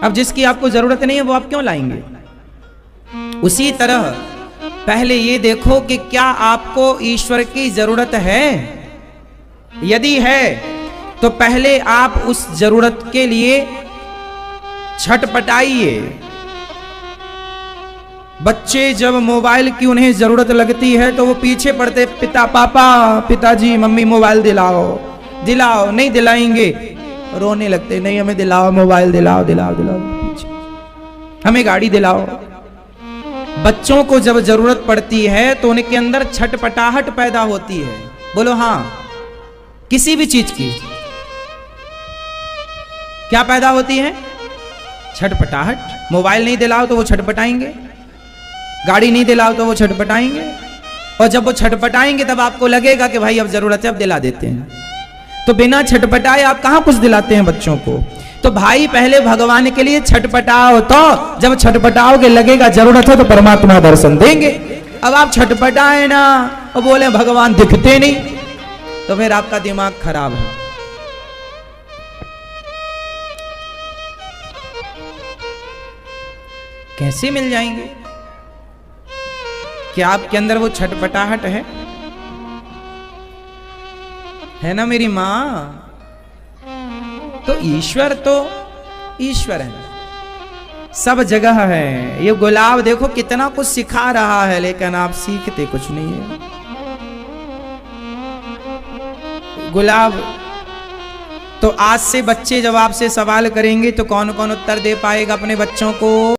अब जिसकी आपको जरूरत नहीं है वो आप क्यों लाएंगे? उसी तरह पहले ये देखो कि क्या आपको ईश्वर की जरूरत है। यदि है तो पहले आप उस जरूरत के लिए छटपटाइए। बच्चे जब मोबाइल की उन्हें जरूरत लगती है तो वो पीछे पड़ते, पिता पापा पिताजी मम्मी मोबाइल दिलाओ दिलाओ, नहीं दिलाएंगे रोने लगते, नहीं हमें दिलाओ मोबाइल, दिलाओ दिलाओ दिलाओ, पीछे हमें गाड़ी दिलाओ। बच्चों को जब जरूरत पड़ती है तो उनके अंदर छटपटाहट पैदा होती है। बोलो हाँ, किसी भी चीज की क्या पैदा होती है? छटपटाहट। मोबाइल नहीं दिलाओ तो वो छटपटाएंगे, गाड़ी नहीं दिलाओ तो वो छटपटाएंगे, और जब वो छटपटाएंगे तब आपको लगेगा कि भाई अब जरूरत है अब दिला देते हैं। तो बिना छटपटाए आप कहां कुछ दिलाते हैं बच्चों को? तो भाई पहले भगवान के लिए छटपटाओ, तो जब छटपटाओगे लगेगा जरूरत है तो परमात्मा दर्शन देंगे। अब आप छटपटाए ना और बोले भगवान दिखते नहीं, तो फिर आपका दिमाग खराब है। कैसे मिल जाएंगे? क्या आपके अंदर वो छटपटाहट है ना मेरी मां? तो ईश्वर है, सब जगह है। ये गुलाब देखो कितना कुछ सिखा रहा है, लेकिन आप सीखते कुछ नहीं है। गुलाब तो आज से बच्चे जब आपसे सवाल करेंगे तो कौन कौन उत्तर दे पाएगा अपने बच्चों को?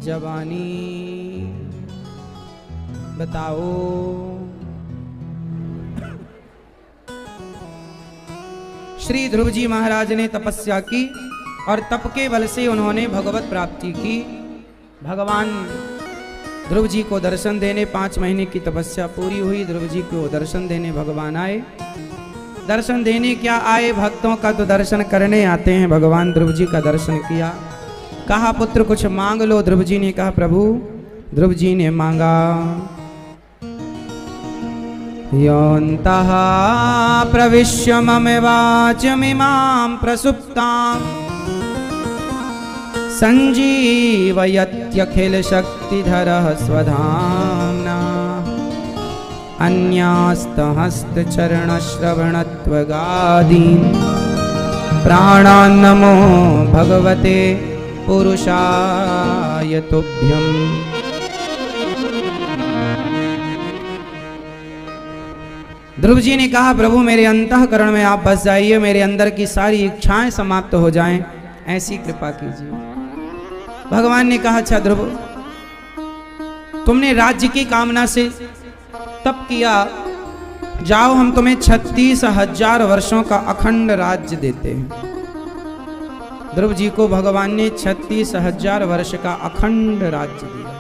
जवानी बताओ, श्री ध्रुव जी महाराज ने तपस्या की और तप के बल से उन्होंने भगवत प्राप्ति की। भगवान ध्रुव जी को दर्शन देने 5 महीने की तपस्या पूरी हुई। ध्रुव जी को दर्शन देने भगवान आए। दर्शन देने क्या आए, भक्तों का तो दर्शन करने आते हैं। भगवान ध्रुव जी का दर्शन किया, कहा पुत्र कुछ मांग लो। ध्रुव जी ने कहा प्रभु। ध्रुव जी ने मांगा, योऽन्तः प्रविश्य मम वाचमिमां प्रसुप्तां संजीवयत्यखिल शक्तिधरः स्वधाम्ना अन्यास्तहस्तचरणश्रवणत्वगादीन् प्राणान् नमो भगवते पुरुषाय तुभ्यम्। ध्रुव जी ने कहा प्रभु मेरे अंतःकरण में आप बस जाइए, मेरे अंदर की सारी इच्छाएं समाप्त हो जाएं, ऐसी कृपा कीजिए। भगवान ने कहा अच्छा ध्रुव, तुमने राज्य की कामना से तप किया, जाओ हम तुम्हें 36,000 वर्षों का अखंड राज्य देते हैं। ध्रुव जी को भगवान ने 36,000 वर्ष का अखंड राज्य दिया।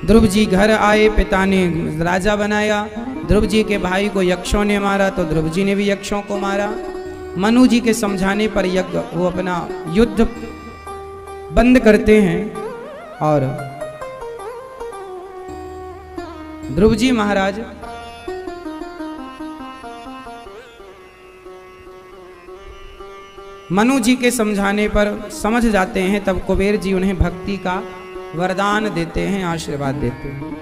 ध्रुव जी घर आए, पिता ने राजा बनाया। ध्रुव जी के भाई को यक्षों ने मारा तो ध्रुव जी ने भी यक्षों को मारा। मनु जी के समझाने पर यज्ञ वो अपना युद्ध बंद करते हैं और ध्रुव जी महाराज मनु जी के समझाने पर समझ जाते हैं। तब कुबेर जी उन्हें भक्ति का वरदान देते हैं, आशीर्वाद देते हैं।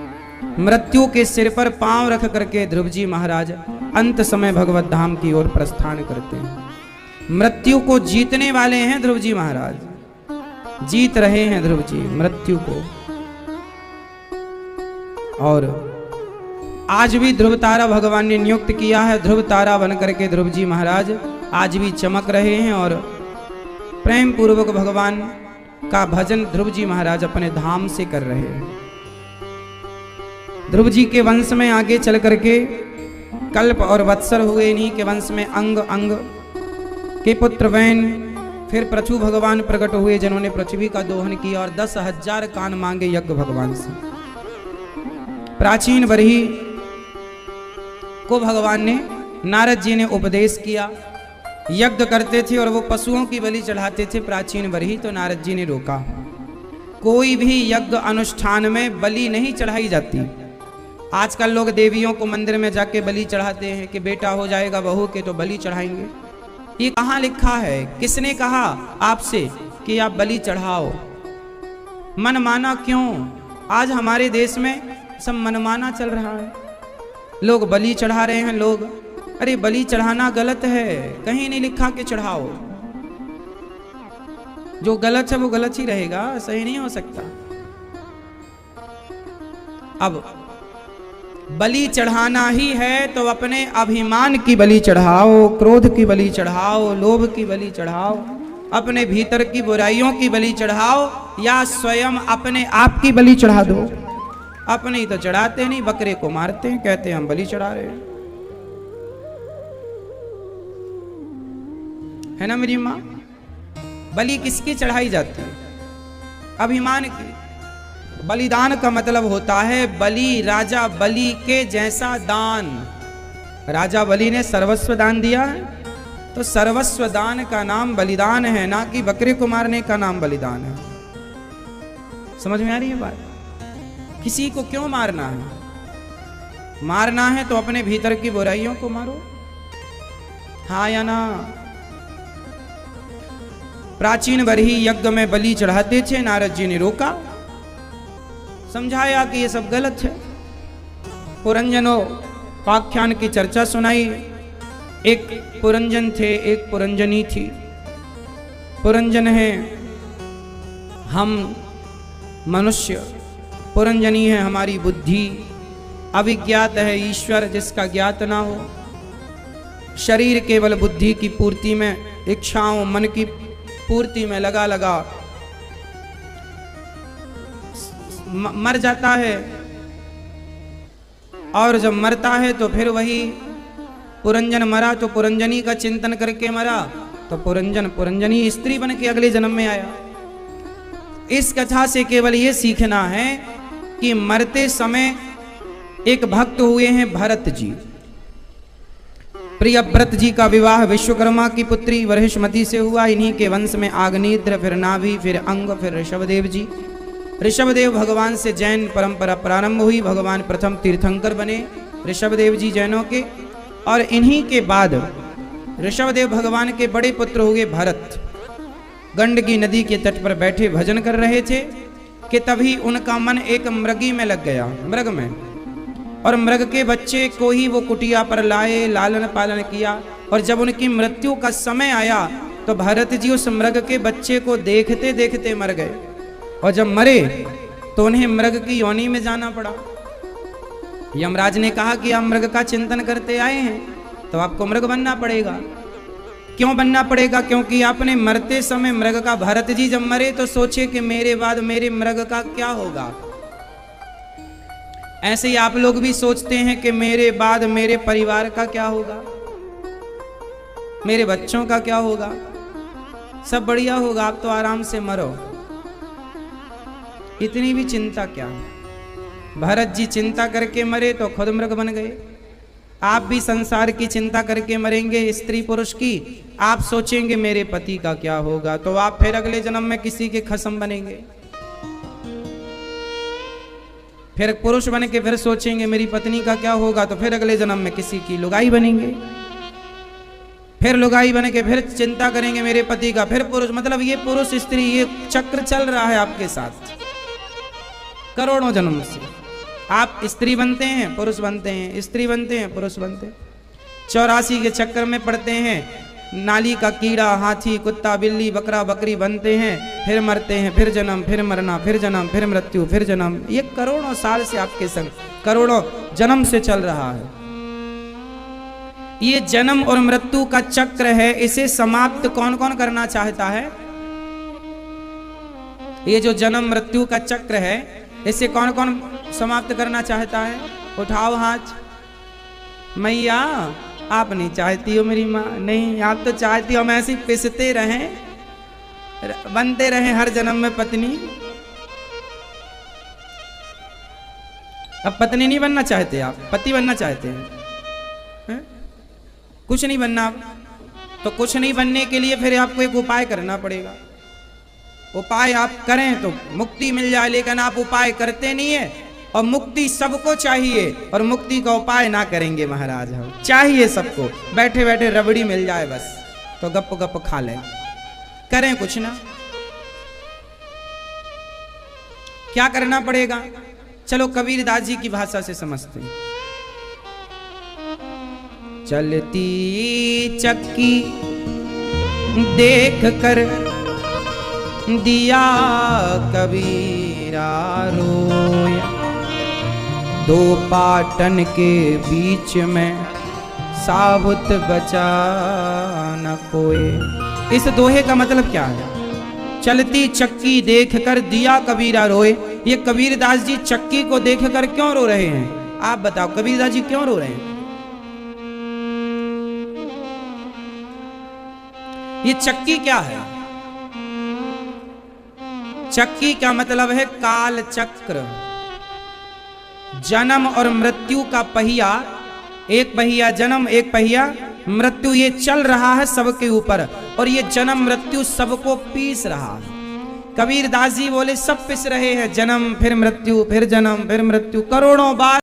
मृत्यु के सिर पर पांव रख करके ध्रुव जी महाराज अंत समय भगवत धाम की ओर प्रस्थान करते हैं। मृत्यु को जीतने वाले हैं ध्रुव जी महाराज, जीत रहे हैं ध्रुव जी मृत्यु को। और आज भी ध्रुव तारा भगवान ने नियुक्त किया है। ध्रुव तारा बन करके ध्रुव जी महाराज आज भी चमक रहे हैं और प्रेम पूर्वक भगवान का भजन ध्रुव जी महाराज अपने धाम से कर रहे हैं। ध्रुव जी के वंश में आगे चल करके कल्प और वत्सर हुए। इन्हीं के वंश में अंग अंग के पुत्र वैन, फिर पृथु भगवान प्रकट हुए जिन्होंने पृथ्वी का दोहन किया और 10,000 कान मांगे यज्ञ भगवान से। प्राचीन बरही को भगवान ने नारद जी ने उपदेश किया। यज्ञ करते थे और वो पशुओं की बलि चढ़ाते थे प्राचीन बरही, तो नारद जी ने रोका। कोई भी यज्ञ अनुष्ठान में बलि नहीं चढ़ाई जाती। आजकल लोग देवियों को मंदिर में जाके बलि चढ़ाते हैं कि बेटा हो जाएगा बहू के तो बलि चढ़ाएंगे। ये कहाँ लिखा है? किसने कहा आपसे कि आप बलि चढ़ाओ? मनमाना क्यों? आज हमारे देश में सब मनमाना चल रहा है, लोग बलि चढ़ा रहे हैं। लोग, अरे बलि चढ़ाना गलत है, कहीं नहीं लिखा कि चढ़ाओ। जो गलत है वो गलत ही रहेगा, सही नहीं हो सकता। अब बलि चढ़ाना ही है तो अपने अभिमान की बलि चढ़ाओ, क्रोध की बलि चढ़ाओ, लोभ की बलि चढ़ाओ, अपने भीतर की बुराइयों की बलि चढ़ाओ, या स्वयं अपने आप की बलि चढ़ा दो। अपने ही तो चढ़ाते नहीं, बकरे को मारते हैं, कहते हैं हम बलि चढ़ा रहे हैं। है ना मेरी माँ? बलि किसकी चढ़ाई जाती है? अभिमान की। बलिदान का मतलब होता है बलि, राजा बलि के जैसा दान। राजा बलि ने सर्वस्व दान दिया है, तो सर्वस्व दान का नाम बलिदान है, ना कि बकरे को मारने का नाम बलिदान है। समझ में आ रही है बात? किसी को क्यों मारना है? मारना है तो अपने भीतर की बुराइयों को मारो, हाँ या ना? प्राचीन बरही यज्ञ में बलि चढ़ाते थे, नारद जी ने रोका, समझाया कि ये सब गलत है। पुरंजनो पाख्यान की चर्चा सुनाई। एक पुरंजन थे, एक पुरंजनी थी। पुरंजन है हम मनुष्य, पुरंजनी है हमारी बुद्धि। अविज्ञात है ईश्वर, जिसका ज्ञात ना हो। शरीर केवल बुद्धि की पूर्ति में, इच्छाओं मन की पूर्ति में लगा लगा मर जाता है। और जब मरता है तो फिर वही पुरंजन मरा तो पुरंजनी का चिंतन करके मरा, तो पुरंजन पुरंजनी स्त्री बन के अगले जन्म में आया। इस कथा से केवल ये सीखना है कि मरते समय एक भक्त हुए हैं भरत जी। प्रियव्रत जी का विवाह विश्वकर्मा की पुत्री वरहिष्मति से हुआ। इन्हीं के वंश में आग्नेत्र, फिर नाभि, फिर अंग, फिर ऋषभदेव जी। ऋषभदेव भगवान से जैन परंपरा प्रारंभ हुई। भगवान प्रथम तीर्थंकर बने ऋषभदेव जी जैनों के, और इन्हीं के बाद ऋषभदेव भगवान के बड़े पुत्र हुए भरत। गंडकी नदी के तट पर बैठे भजन कर रहे थे कि तभी उनका मन एक मृगी में लग गया, मृग में। और मृग के बच्चे को ही वो कुटिया पर लाए, लालन पालन किया। और जब उनकी मृत्यु का समय आया तो भरत जी उस मृग के बच्चे को देखते देखते मर गए। और जब मरे तो उन्हें मृग की योनि में जाना पड़ा। यमराज ने कहा कि आप मृग का चिंतन करते आए हैं तो आपको मृग बनना पड़ेगा। क्यों बनना पड़ेगा? क्योंकि आपने मरते समय मृग का, भरत जी जब मरे तो सोचे कि मेरे बाद मेरे मृग का क्या होगा। ऐसे ही आप लोग भी सोचते हैं कि मेरे बाद मेरे परिवार का क्या होगा, मेरे बच्चों का क्या होगा। सब बढ़िया होगा, आप तो आराम से मरो, इतनी भी चिंता क्या है। भरत जी चिंता करके मरे तो खुद मृग बन गए। आप भी संसार की चिंता करके मरेंगे, स्त्री पुरुष की। आप सोचेंगे मेरे पति का क्या होगा, तो आप फिर अगले जन्म में किसी के खसम बनेंगे। फिर पुरुष बन के फिर सोचेंगे मेरी पत्नी का क्या होगा, तो फिर अगले जन्म में किसी की लुगाई बनेंगे। फिर लुगाई बन के फिर चिंता करेंगे मेरे पति का, फिर पुरुष। मतलब ये पुरुष स्त्री, ये चक्र चल रहा है आपके साथ करोड़ों जन्म से। आप स्त्री बनते हैं, पुरुष बनते हैं, स्त्री बनते हैं, पुरुष बनते हैं। 84 के चक्कर में पड़ते हैं। नाली का कीड़ा, हाथी, कुत्ता, बिल्ली, बकरा, बकरी बनते हैं, फिर मरते हैं, फिर जन्म, फिर मरना, फिर जन्म, फिर मृत्यु, फिर जन्म। ये करोड़ों साल से आपके संग, करोड़ों जन्म से चल रहा है। ये जन्म और मृत्यु का चक्र है, इसे समाप्त कौन कौन करना चाहता है? ये जो जन्म मृत्यु का चक्र है, इसे कौन कौन समाप्त करना चाहता है? उठाओ हाथ। मैया आप नहीं चाहती हो मेरी माँ? नहीं, आप तो चाहती हो हम ऐसे पिसते रहें, बनते रहें हर जन्म में पत्नी। अब पत्नी नहीं बनना चाहते आप, पति बनना चाहते हैं। कुछ नहीं बनना। तो कुछ नहीं बनने के लिए फिर आपको एक उपाय करना पड़ेगा। उपाय आप करें तो मुक्ति मिल जाए, लेकिन आप उपाय करते नहीं है। और मुक्ति सबको चाहिए, और मुक्ति का उपाय ना करेंगे महाराज। हम चाहिए सबको, बैठे बैठे रबड़ी मिल जाए बस, तो गप गप खा ले, करें कुछ ना, क्या करना पड़ेगा? चलो कबीरदास जी की भाषा से समझते हैं। चलती चक्की देख कर दिया कबीरा रोया, दो पाटन के बीच में साबुत बचा न कोई। इस दोहे का मतलब क्या है? चलती चक्की देख कर दिया कबीरा रोए। ये कबीरदास जी चक्की को देख कर क्यों रो रहे हैं? आप बताओ कबीरदास जी क्यों रो रहे हैं? ये चक्की क्या है? चक्की का मतलब है काल चक्र, जन्म और मृत्यु का पहिया। एक पहिया जन्म, एक पहिया मृत्यु। ये चल रहा है सबके ऊपर, और ये जन्म मृत्यु सबको पीस रहा है। कबीरदास जी बोले सब पिस रहे हैं, जन्म फिर मृत्यु, फिर जन्म फिर मृत्यु, करोड़ों बार